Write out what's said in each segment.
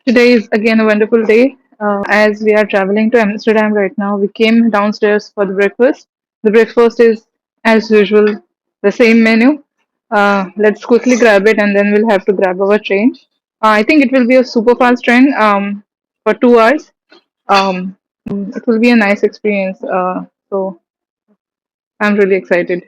Today is again a wonderful day. As we are traveling to Amsterdam right now, we came downstairs for the breakfast. The breakfast is, as usual, the same menu. Let's quickly grab it and then we'll have to grab our train. I think it will be a super fast train for 2 hours. It will be a nice experience. So I'm really excited.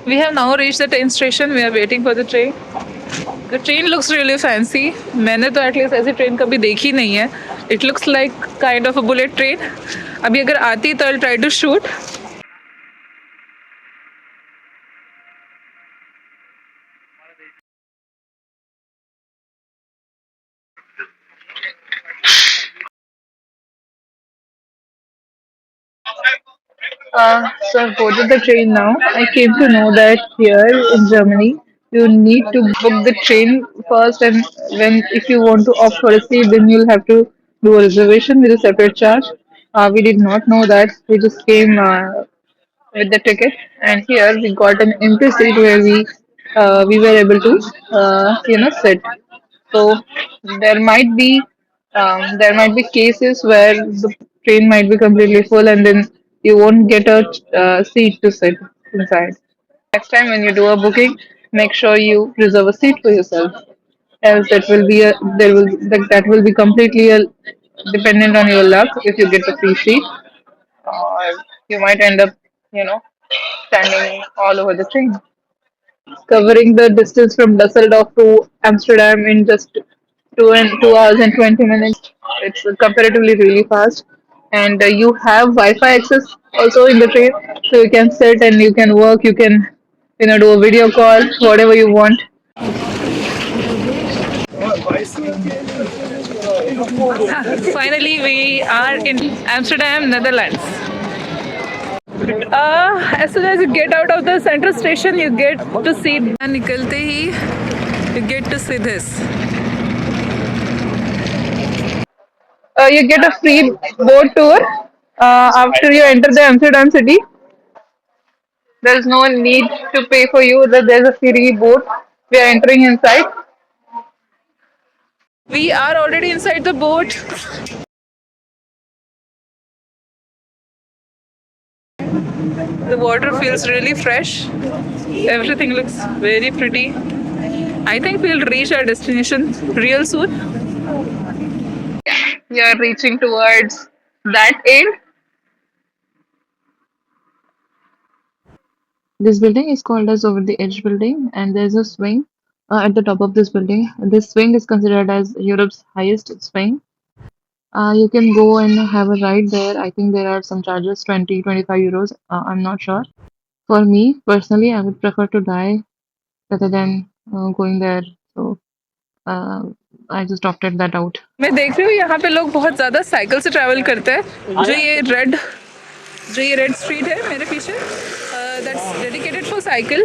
We have now reached the train station. We are waiting for the train. The train looks really fancy. मैंने तो at least ऐसी train कभी देखी नहीं है. It looks like kind of a bullet train. अभी अगर आती तो I'll try to shoot. So I've boarded the train now. I came to know that here in Germany, you need to book the train first, and when if you want to opt for a seat, then you'll have to do a reservation with a separate charge. We did not know that. We just came with the ticket, and here we got an empty seat where we were able to sit. So there might be there might be cases where the train might be completely full, and then you won't get a seat to sit inside. Next time when you do a booking, make sure you reserve a seat for yourself. Else that will be a there will that will be completely dependent on your luck if you get a free seat, or you might end up, you know, standing all over the train. Covering the distance from Dusseldorf to Amsterdam in just 2 hours and 20 minutes. It's comparatively really fast, and you have Wi-Fi access also in the train, so you can sit and you can work. You can, do a video call, whatever you want. Finally, we are in Amsterdam, Netherlands. As soon as you get out of the central station, you get to see. निकलते ही, you get to see this. You get a free boat tour after you enter the Amsterdam city. There's no need to pay for you. There's a free boat. We are entering inside. We are already inside the boat. The water feels really fresh. Everything looks very pretty. I think we'll reach our destination real soon. We are reaching towards that end. This building is called as Over the Edge building, and there's a swing at the top of this building. This swing is considered as Europe's highest swing. You can go and have a ride there. I think there are some charges, 20, 25 euros. I'm not sure. For me personally, I would prefer to die rather than going there. So uh, I just opted that out. मैं देख रही हूँ यहाँ पे लोग बहुत ज़्यादा cycle से ट्रैवल करते हैं. जो ये रेड स्ट्रीट है मेरे पीछे, that's dedicated for cycle.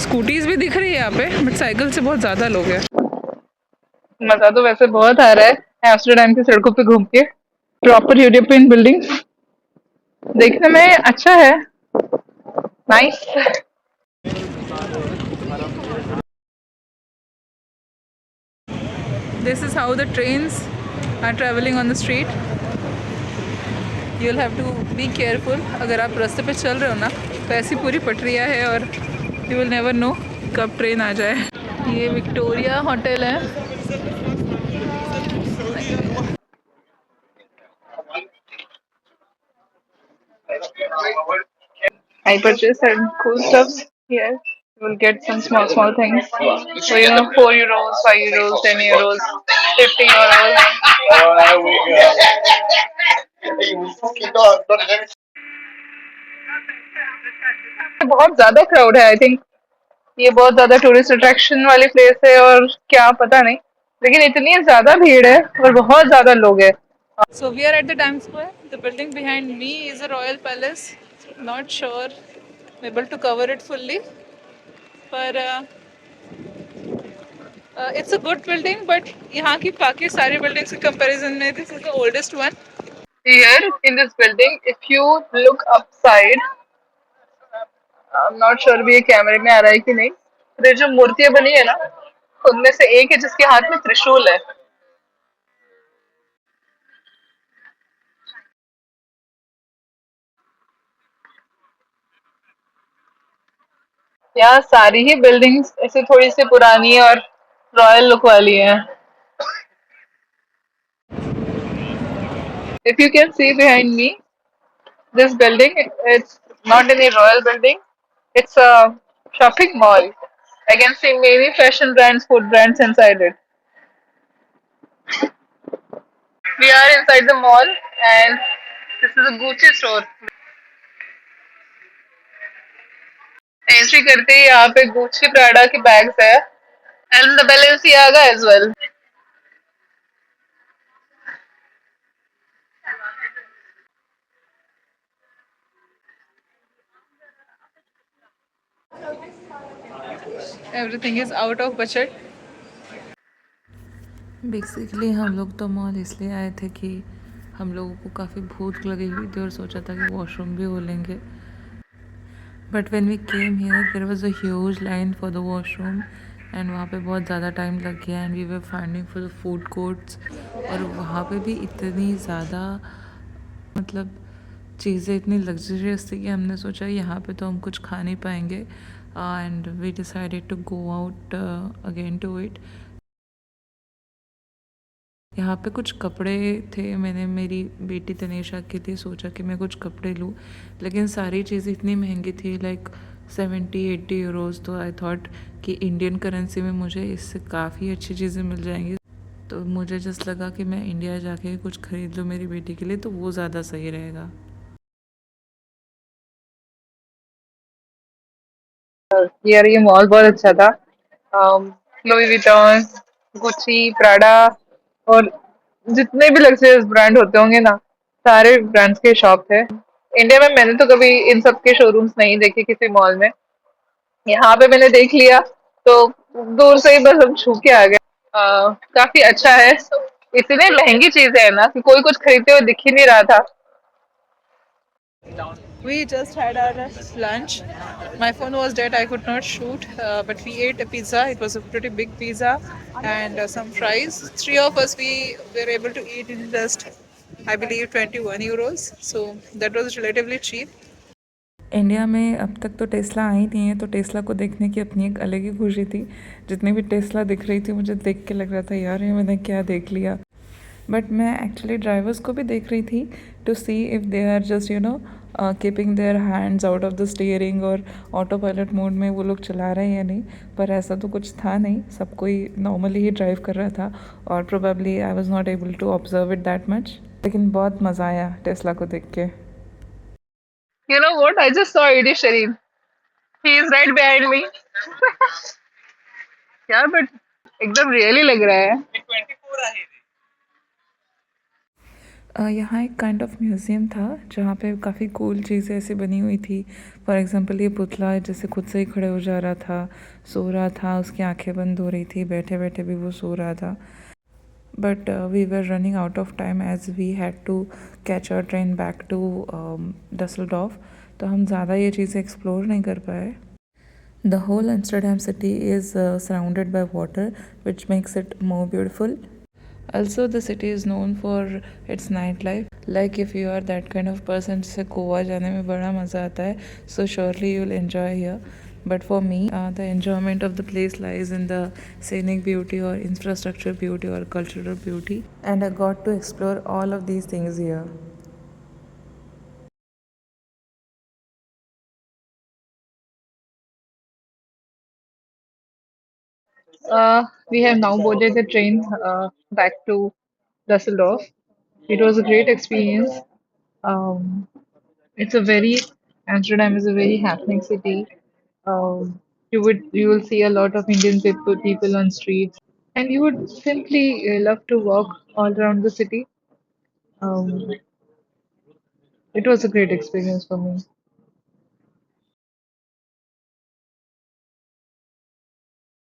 Scooties भी दिख रही है यहाँ पे, बट साइकिल से बहुत ज़्यादा लोग हैं. मजा तो वैसे बहुत आ रहा है एम्स्टरडेम की सड़कों पे घूम के. प्रॉपर यूरोपियन बिल्डिंग देखने में अच्छा है. Nice. This is how the trains are traveling on the street. You'll have to be careful. अगर आप रास्ते पे चल रहे हो ना, तो ऐसी पूरी पटरियाँ है और you will never know कब ट्रेन आ जाए. ये विक्टोरिया होटल है. I purchased some cool stuffs here. You will get some small things. So 4 euros, 5 euros, 10 euros, 50 euros. बहुत ज्यादा क्राउड है. आई थिंक ये बहुत ज्यादा टूरिस्ट अट्रैक्शन वाली प्लेस है, और क्या पता नहीं, लेकिन इतनी ज्यादा भीड़ है और बहुत ज्यादा लोग हैं. So we are at the Times Square. The building behind me is a royal palace. Not sure I'm able to cover it fully, but It's a good building, but यहाँ की बाकी सारी buildings के comparison में this is the oldest one. Here in this building, if you look upside, I'm not sure भी ये कैमरे में आ रहा है कि नहीं, तो ये जो मूर्तियां बनी है ना, उनमें से एक है जिसके हाथ में त्रिशूल है. यहाँ सारी ही बिल्डिंग्स ऐसे थोड़ी सी पुरानी और रॉयल लुक वाली हैं. If you can see behind me, this building, it's not any royal building. It's a shopping mall. I can see many fashion brands, food brands inside it. We are inside the mall, and this is a Gucci store. Entry करते ही यहाँ पे Gucci Prada के bags है, and the Balenciaga as well. Everything is out of budget. Basically हम लोग तो mall इसलिए आए थे कि हम लोगों को काफ़ी भूख लगी हुई थी और सोचा था कि वॉशरूम भी हो लेंगे. But when we came here there was a huge line for the washroom and वहाँ पे बहुत ज़्यादा टाइम लग गया and we were finding for the food courts. और वहाँ पे भी इतनी ज़्यादा मतलब चीज़ें इतनी लग्जरियस थी कि हमने सोचा यहाँ पे तो हम कुछ खा नहीं पाएंगे and we decided to go out again to it. यहाँ पे कुछ कपड़े थे, मैंने मेरी बेटी तनीषा के लिए सोचा कि मैं कुछ कपड़े लूँ, लेकिन सारी चीज़ें इतनी महंगी थी लाइक 70-80 यूरोज़. तो आई थॉट कि इंडियन करेंसी में मुझे इससे काफ़ी अच्छी चीज़ें मिल जाएंगी. तो मुझे जस्ट लगा कि मैं इंडिया जाके कुछ ख़रीद लूँ मेरी बेटी के लिए, तो वो ज़्यादा सही रहेगा. यार ये मॉल बहुत अच्छा था. लुई विटॉन, गुची, प्राडा और जितने भी लग्जरियस ब्रांड होते होंगे ना, सारे ब्रांड्स के शॉप थे. इंडिया में मैंने तो कभी इन सब के शोरूम्स नहीं देखे किसी मॉल में. यहाँ पे मैंने देख लिया तो दूर से ही बस हम छू के आ गए. काफी अच्छा है. इतने महंगी चीजें है ना कि कोई कुछ खरीदते हुए दिख ही नहीं रहा था. We just had our lunch. My phone was dead, I could not shoot, but we ate a pizza. It was a pretty big pizza and some fries. Three of us, we were able to eat in just, I believe, 21 euros. So that was relatively cheap. India में अब तक तो Tesla आई नहीं है, तो Tesla को देखने की अपनी एक अलग ही खुशी थी. जितनी भी टेस्ला दिख रही थी मुझे देख के लग रहा था यार ये मैंने क्या देख लिया. बट मैं एक्चुअली ड्राइवर्स को भी देख रही थी to see if they are just keeping their hands out of the steering और ऑटो पायलट मोड में वो लोग चला रहे हैं या नहीं. पर ऐसा तो कुछ था नहीं, सब कोई नॉर्मली ही ड्राइव कर रहा था और probably I was not able to observe it that much. लेकिन बहुत मज़ा आया टेस्ला को देख के. You know what? I just saw Edi Sharif. He is right behind me. यार बट एकदम रियली लग रहा है. यहाँ एक काइंड ऑफ म्यूज़ियम था जहाँ पे काफ़ी कूल चीज़ें ऐसी बनी हुई थी. फॉर एग्ज़ाम्पल ये पुतला जैसे खुद से ही खड़े हो जा रहा था, सो रहा था, उसकी आंखें बंद हो रही थी, बैठे बैठे भी वो सो रहा था. But we were running out of time as we had to catch our train back to Dusseldorf. तो हम ज़्यादा ये चीज़ें एक्सप्लोर नहीं कर पाए. The whole Amsterdam city is surrounded by water, which makes it more beautiful. Also, the city is known for its nightlife. Like if you are that kind of person जिसे गोवा जाने में बड़ा मज़ा आता है, so surely you will enjoy here. But for me, the enjoyment of the place lies in the scenic beauty or infrastructure beauty or cultural beauty. And I got to explore all of these things here. We have now boarded the train back to Dusseldorf. It was a great experience. Um, it's a very Amsterdam is a very happening city. You will see a lot of Indian people on streets, and you would simply love to walk all around the city. Um, it was a great experience for me.